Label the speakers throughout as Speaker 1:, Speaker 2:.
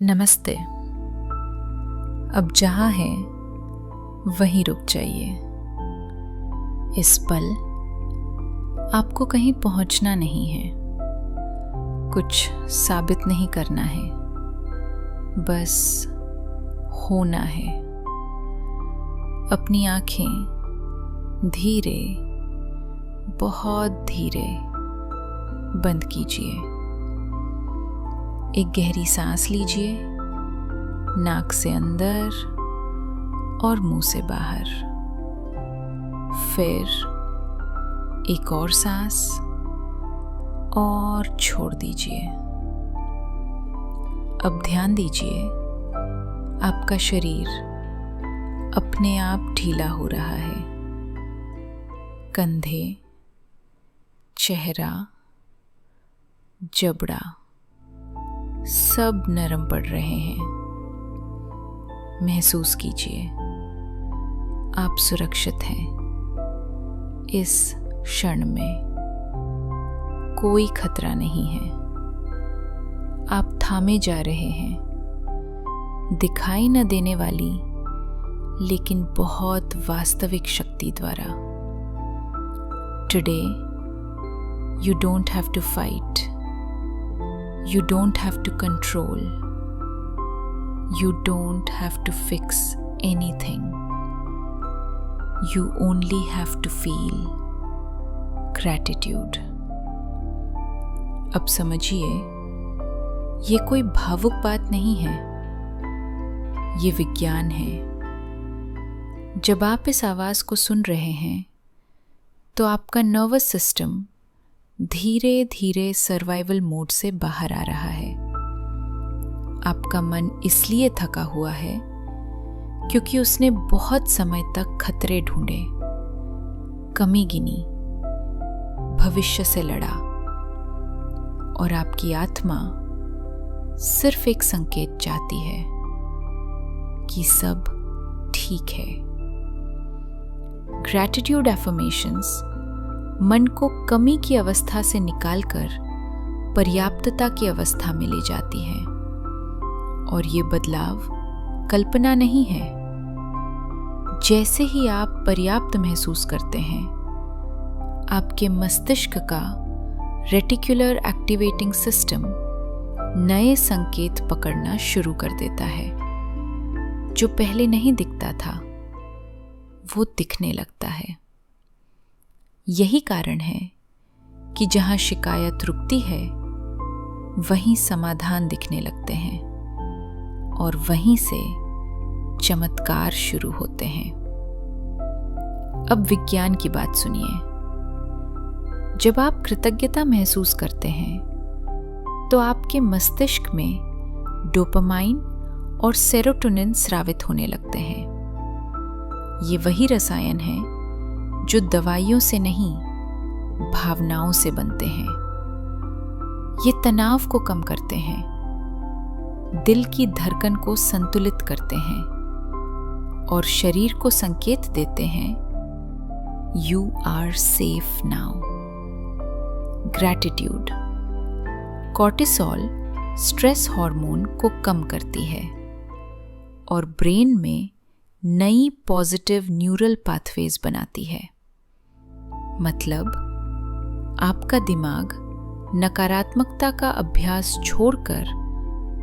Speaker 1: नमस्ते। अब जहाँ है वहीं रुक जाइए। इस पल आपको कहीं पहुँचना नहीं है, कुछ साबित नहीं करना है, बस होना है। अपनी आँखें धीरे, बहुत धीरे बंद कीजिए। एक गहरी सांस लीजिए, नाक से अंदर और मुंह से बाहर। फिर एक और सांस और छोड़ दीजिए। अब ध्यान दीजिए, आपका शरीर अपने आप ढीला हो रहा है। कंधे, चेहरा, जबड़ा सब नरम पड़ रहे हैं। महसूस कीजिए, आप सुरक्षित हैं। इस क्षण में कोई खतरा नहीं है। आप थामे जा रहे हैं, दिखाई न देने वाली लेकिन बहुत वास्तविक शक्ति द्वारा। Today you don't have to fight. You don't have to control. You don't have to fix anything. You only have to feel gratitude. अब समझिए, ये कोई भावुक बात नहीं है, ये विज्ञान है। जब आप इस आवाज को सुन रहे हैं, तो आपका नर्वस सिस्टम धीरे धीरे सर्वाइवल मोड से बाहर आ रहा है। आपका मन इसलिए थका हुआ है क्योंकि उसने बहुत समय तक खतरे ढूंढे, कमी गिनी, भविष्य से लड़ा, और आपकी आत्मा सिर्फ एक संकेत चाहती है कि सब ठीक है। ग्रैटिट्यूड एफर्मेशंस मन को कमी की अवस्था से निकालकर पर्याप्तता की अवस्था में ले जाती है, और ये बदलाव कल्पना नहीं है। जैसे ही आप पर्याप्त महसूस करते हैं, आपके मस्तिष्क का रेटिकुलर एक्टिवेटिंग सिस्टम नए संकेत पकड़ना शुरू कर देता है। जो पहले नहीं दिखता था, वो दिखने लगता है। यही कारण है कि जहां शिकायत रुकती है, वहीं समाधान दिखने लगते हैं, और वहीं से चमत्कार शुरू होते हैं। अब विज्ञान की बात सुनिए। जब आप कृतज्ञता महसूस करते हैं, तो आपके मस्तिष्क में डोपामाइन और सेरोटोनिन स्रावित होने लगते हैं। ये वही रसायन हैं जो दवाइयों से नहीं, भावनाओं से बनते हैं। ये तनाव को कम करते हैं, दिल की धड़कन को संतुलित करते हैं, और शरीर को संकेत देते हैं, You are safe now. Gratitude cortisol stress hormone को कम करती है और ब्रेन में नई पॉजिटिव न्यूरल पाथवेज बनाती है। मतलब आपका दिमाग नकारात्मकता का अभ्यास छोड़कर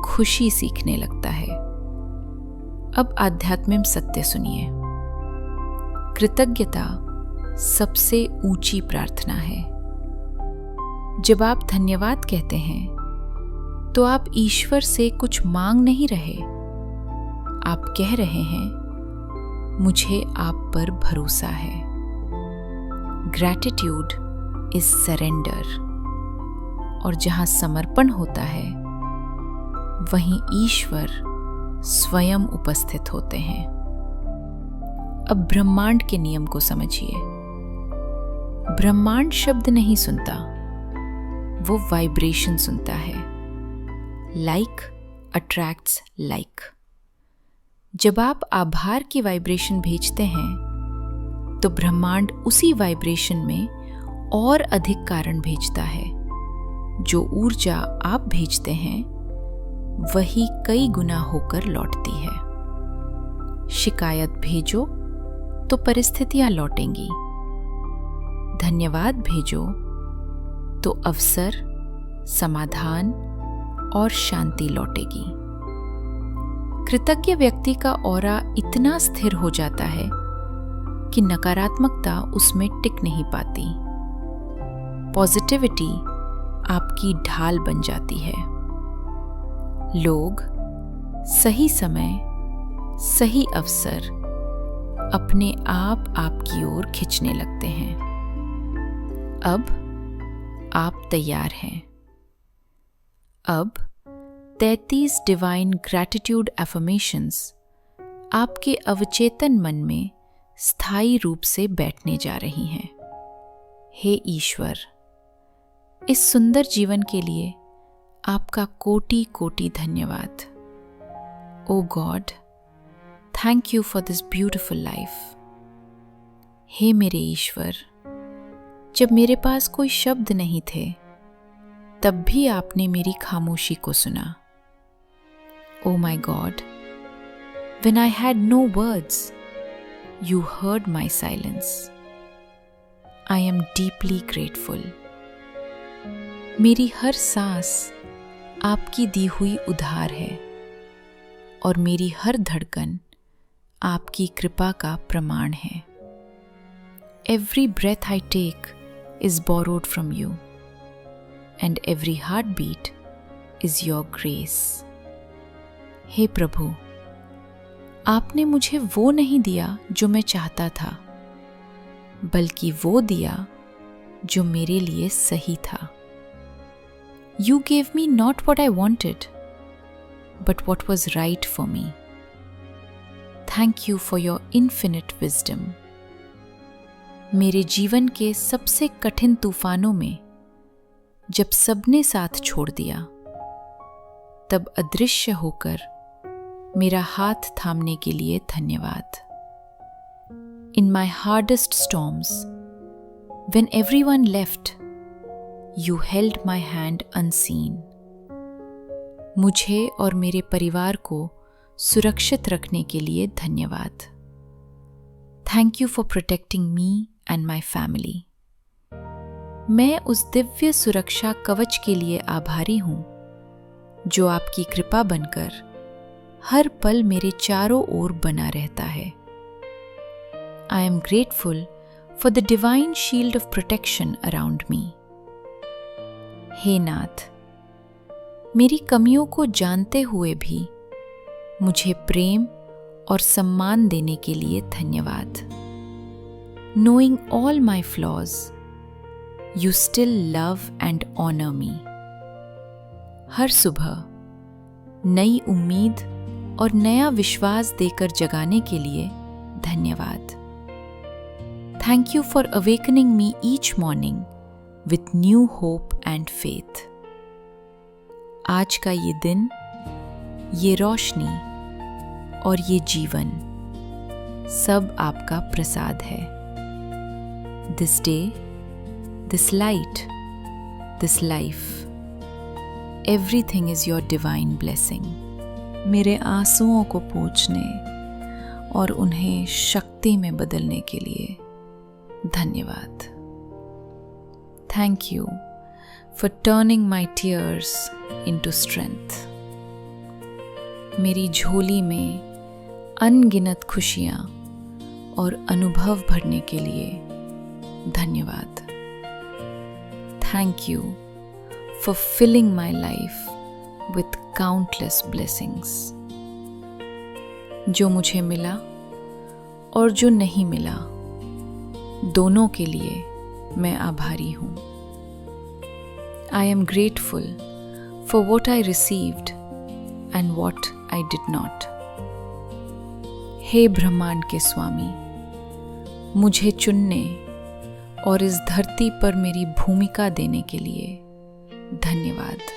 Speaker 1: खुशी सीखने लगता है। अब आध्यात्मिक सत्य सुनिए। कृतज्ञता सबसे ऊंची प्रार्थना है। जब आप धन्यवाद कहते हैं, तो आप ईश्वर से कुछ मांग नहीं रहे। आप कह रहे हैं, मुझे आप पर भरोसा है। ग्रैटिट्यूड इज सरेंडर, और जहां समर्पण होता है, वहीं ईश्वर स्वयं उपस्थित होते हैं। अब ब्रह्मांड के नियम को समझिए। ब्रह्मांड शब्द नहीं सुनता, वो वाइब्रेशन सुनता है। Like attracts like. जब आप आभार की वाइब्रेशन भेजते हैं, तो ब्रह्मांड उसी वाइब्रेशन में और अधिक कारण भेजता है। जो ऊर्जा आप भेजते हैं, वही कई गुना होकर लौटती है। शिकायत भेजो तो परिस्थितियां लौटेंगी, धन्यवाद भेजो तो अवसर, समाधान और शांति लौटेगी। कृतज्ञ व्यक्ति का ऑरा इतना स्थिर हो जाता है कि नकारात्मकता उसमें टिक नहीं पाती। पॉजिटिविटी आपकी ढाल बन जाती है। लोग सही समय, सही अवसर अपने आप आपकी ओर खींचने लगते हैं। अब आप तैयार हैं। अब 33 डिवाइन ग्रैटिट्यूड एफर्मेशंस आपके अवचेतन मन में स्थायी रूप से बैठने जा रही हैं। हे ईश्वर, इस सुंदर जीवन के लिए आपका कोटि कोटि धन्यवाद। Oh God, thank you for this beautiful life. हे मेरे ईश्वर, जब मेरे पास कोई शब्द नहीं थे, तब भी आपने मेरी खामोशी को सुना। Oh my God, when I had no words, you heard my silence. I am deeply grateful. मेरी हर सांस आपकी दी हुई उधार है और मेरी हर धड़कन आपकी कृपा का प्रमाण है। Every breath I take is borrowed from you, and every heartbeat is your grace. हे प्रभु, आपने मुझे वो नहीं दिया जो मैं चाहता था, बल्कि वो दिया जो मेरे लिए सही था। You gave me not what I wanted, but what was right for me. Thank you for your infinite wisdom. मेरे जीवन के सबसे कठिन तूफानों में जब सबने साथ छोड़ दिया, तब अदृश्य होकर मेरा हाथ थामने के लिए धन्यवाद। In my hardest storms, when everyone left, you held my hand unseen. मुझे और मेरे परिवार को सुरक्षित रखने के लिए धन्यवाद। Thank you for protecting me and my family. मैं उस दिव्य सुरक्षा कवच के लिए आभारी हूँ जो आपकी कृपा बनकर हर पल मेरे चारों ओर बना रहता है। I am grateful for the divine shield of protection around me. हे नाथ, मेरी कमियों को जानते हुए भी मुझे प्रेम और सम्मान देने के लिए धन्यवाद। Knowing all my flaws, you still love and honor me. हर सुबह नई उम्मीद और नया विश्वास देकर जगाने के लिए धन्यवाद। Thank you for awakening me each morning with new hope and faith. आज का ये दिन, ये रोशनी और ये जीवन सब आपका प्रसाद है। This day, this light, this life, everything is your divine blessing. मेरे आंसुओं को पोंछने और उन्हें शक्ति में बदलने के लिए धन्यवाद। Thank you for turning my tears into strength. मेरी झोली में अनगिनत खुशियाँ और अनुभव भरने के लिए धन्यवाद। Thank you for filling my life with countless blessings. जो मुझे मिला और जो नहीं मिला, दोनों के लिए मैं आभारी हूँ। I am grateful for what I received and what I did not. हे ब्रह्मांड के स्वामी, मुझे चुनने और इस धरती पर मेरी भूमिका देने के लिए धन्यवाद।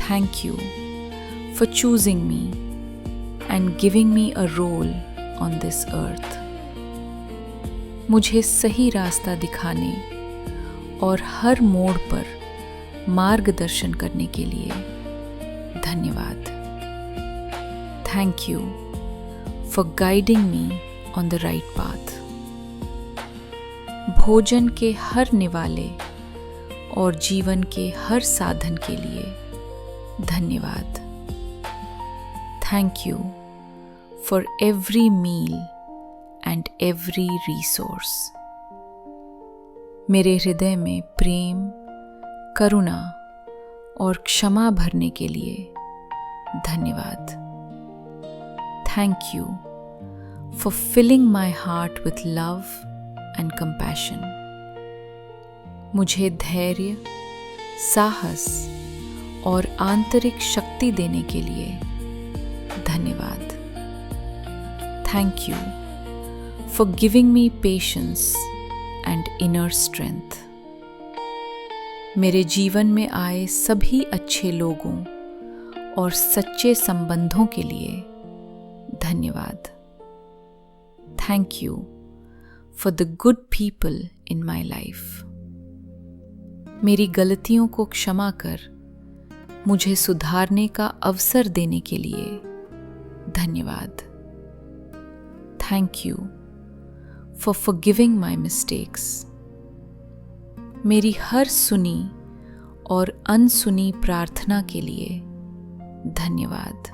Speaker 1: Thank you for choosing me and giving me a role on this earth. मुझे सही रास्ता दिखाने और हर मोड़ पर मार्गदर्शन करने के लिए धन्यवाद। Thank you for guiding me on the right path. भोजन के हर निवाले और जीवन के हर साधन के लिए धन्यवाद। Thank you for every meal and every resource. मेरे हृदय में प्रेम, करुणा और क्षमा भरने के लिए धन्यवाद। Thank you for filling my heart with love and compassion. मुझे धैर्य, साहस और आंतरिक शक्ति देने के लिए धन्यवाद। Thank you for giving me patience and inner strength. मेरे जीवन में आए सभी अच्छे लोगों और सच्चे संबंधों के लिए धन्यवाद। Thank you for the good people in my life। मेरी गलतियों को क्षमा कर मुझे सुधारने का अवसर देने के लिए धन्यवाद। Thank you for forgiving my mistakes। मेरी हर सुनी और अनसुनी प्रार्थना के लिए धन्यवाद।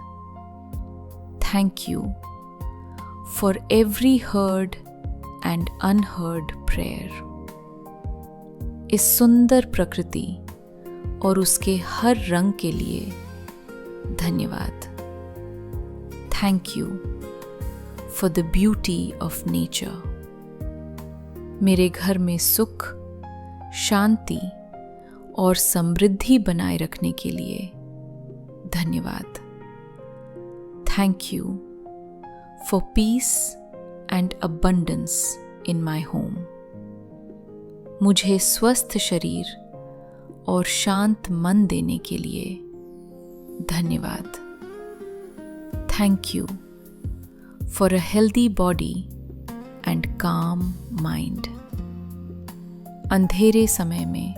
Speaker 1: Thank you for every heard and unheard prayer। इस सुंदर प्रकृति और उसके हर रंग के लिए धन्यवाद। Thank you for the beauty of nature। मेरे घर में सुख, शांति और समृद्धि बनाए रखने के लिए धन्यवाद। Thank you for peace and abundance in my home। मुझे स्वस्थ शरीर और शांत मन देने के लिए धन्यवाद। Thank you for a healthy body and calm mind। अंधेरे समय में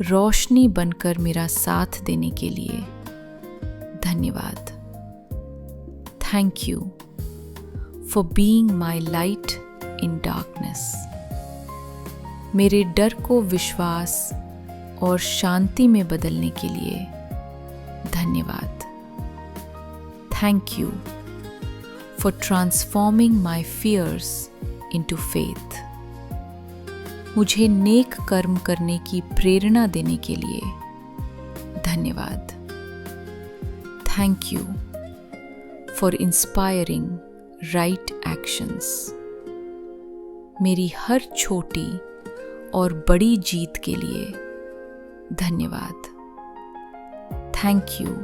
Speaker 1: रोशनी बनकर मेरा साथ देने के लिए धन्यवाद। Thank you for being my light in darkness। मेरे डर को विश्वास और शांति में बदलने के लिए धन्यवाद। Thank you for transforming my fears into faith। मुझे नेक कर्म करने की प्रेरणा देने के लिए धन्यवाद। Thank you for inspiring right actions। मेरी हर छोटी और बड़ी जीत के लिए धन्यवाद। Thank you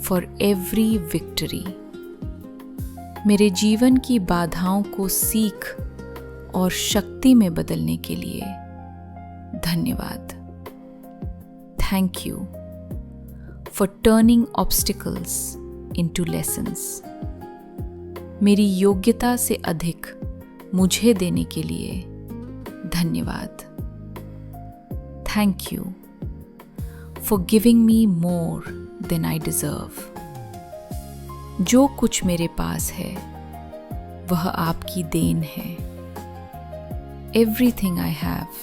Speaker 1: for every victory। मेरे जीवन की बाधाओं को सीख और शक्ति में बदलने के लिए धन्यवाद। Thank you for turning obstacles into lessons। मेरी योग्यता से अधिक मुझे देने के लिए धन्यवाद। Thank you for giving me more than I deserve। जो कुछ मेरे पास है वह आपकी देन है। Everything I have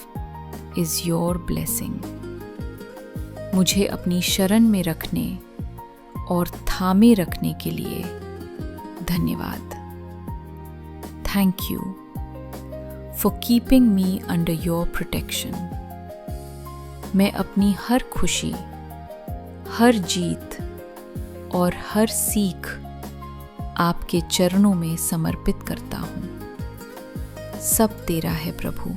Speaker 1: is your blessing। मुझे अपनी शरण में रखने और थामे रखने के लिए धन्यवाद। Thank you for keeping me under your protection। मैं अपनी हर खुशी, हर जीत और हर सीख आपके चरणों में समर्पित करता हूँ। सब तेरा है प्रभु।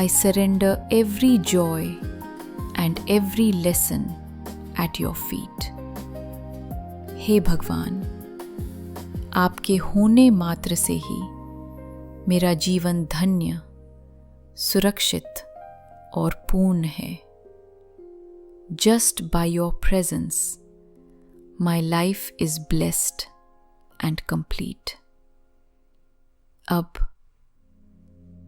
Speaker 1: I surrender every joy and every lesson at your feet। हे भगवान, आपके होने मात्र से ही मेरा जीवन धन्य, सुरक्षित और पूर्ण है। Just by your presence, my life is blessed and complete। अब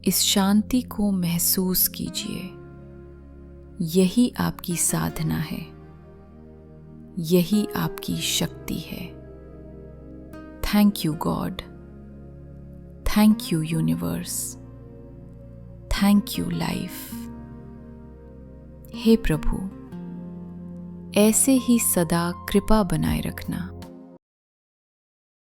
Speaker 1: इस शांति को महसूस कीजिए। यही आपकी साधना है। यही आपकी शक्ति है। Thank you God, thank you universe, thank you life. हे प्रभु, ऐसे ही सदा कृपा बनाए रखना।